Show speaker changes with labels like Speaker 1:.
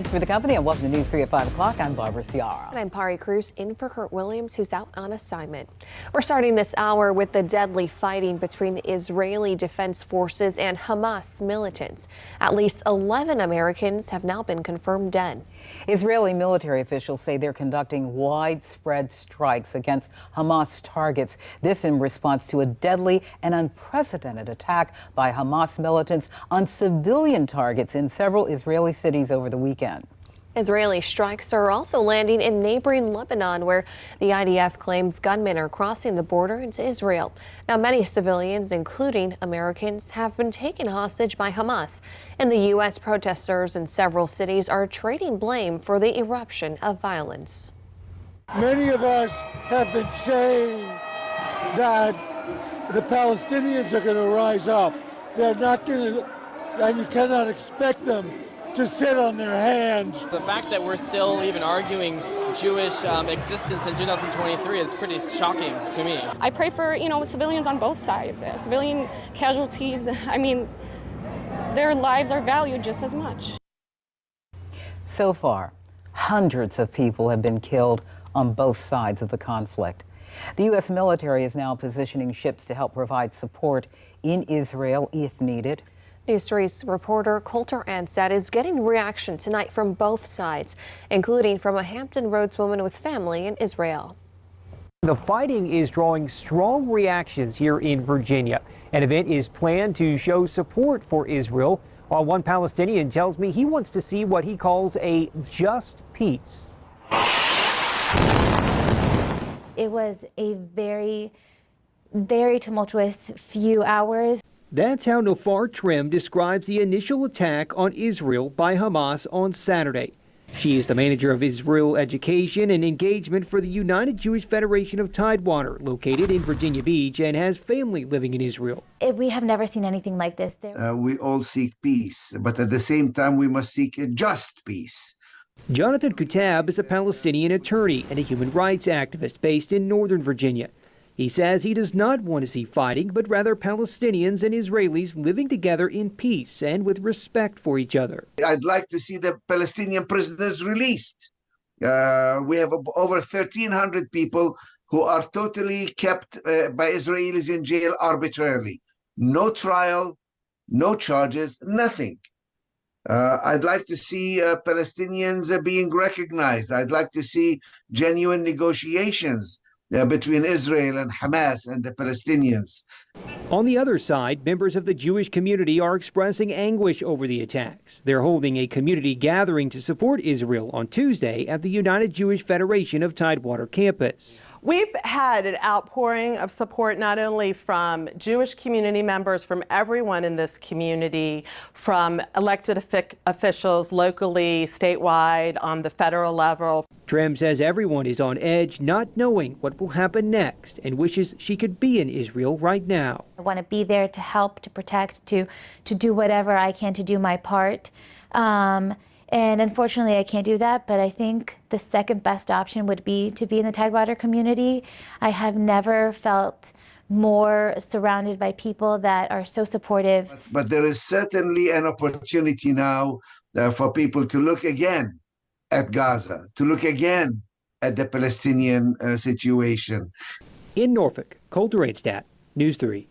Speaker 1: Thanks for the company and welcome to News 3 at 5 o'clock. I'm Barbara Ciara.
Speaker 2: And I'm Pari Cruz in for Kurt Williams, who's out on assignment. We're starting this hour with the deadly fighting between the Israeli Defense Forces and Hamas militants. At least 11 Americans have now been confirmed dead.
Speaker 1: Israeli military officials say they're conducting widespread strikes against Hamas targets. This in response to a deadly and unprecedented attack by Hamas militants on civilian targets in several Israeli cities over the weekend.
Speaker 2: Israeli strikes are also landing in neighboring Lebanon, where the IDF claims gunmen are crossing the border into Israel. Now, many civilians, including Americans, have been taken hostage by Hamas. And the U.S. protesters in several cities are trading blame for the eruption of violence.
Speaker 3: Many of us have been saying that the Palestinians are going to rise up. They're not going to, and you cannot expect them to sit on their hands.
Speaker 4: The fact that we're still even arguing Jewish existence in 2023 is pretty shocking to me.
Speaker 5: I pray for, civilians on both sides. Civilian casualties, I mean, their lives are valued just as much.
Speaker 1: So far, hundreds of people have been killed on both sides of the conflict. The U.S. military is now positioning ships to help provide support in Israel if needed.
Speaker 2: News 3's reporter Coulter Ansett is getting reaction tonight from both sides, including from a Hampton Roads woman with family in Israel.
Speaker 6: The fighting is drawing strong reactions here in Virginia. An event is planned to show support for Israel, while one Palestinian tells me he wants to see what he calls a just peace.
Speaker 7: It was a very, very tumultuous few hours.
Speaker 6: That's how Nofar Trim describes the initial attack on Israel by Hamas on Saturday. She is the manager of Israel Education and Engagement for the United Jewish Federation of Tidewater, located in Virginia Beach, and has family living in Israel.
Speaker 7: We have never seen anything like this.
Speaker 8: We all seek peace, but at the same time, we must seek a just peace.
Speaker 6: Jonathan Kutab is a Palestinian attorney and a human rights activist based in Northern Virginia. He says he does not want to see fighting, but rather Palestinians and Israelis living together in peace and with respect for each other.
Speaker 8: I'd like to see the Palestinian prisoners released. We have over 1,300 people who are totally kept by Israelis in jail arbitrarily. No trial, no charges, nothing. I'd like to see Palestinians being recognized. I'd like to see genuine negotiations between Israel and Hamas and the Palestinians.
Speaker 6: On the other side, members of the Jewish community are expressing anguish over the attacks. They're holding a community gathering to support Israel on Tuesday at the United Jewish Federation of Tidewater campus.
Speaker 9: We've had an outpouring of support not only from Jewish community members, from everyone in this community, from elected officials locally, statewide, on the federal level.
Speaker 6: Trim says everyone is on edge, not knowing what will happen next, and wishes she could be in Israel right now.
Speaker 7: I want to be there to help, to protect, to do whatever I can to do my part. And unfortunately, I can't do that, but I think the second best option would be to be in the Tidewater community. I have never felt more surrounded by people that are so supportive.
Speaker 8: But there is certainly an opportunity now for people to look again at Gaza, to look again at the Palestinian situation.
Speaker 6: In Norfolk, Coulter Ansett, News 3.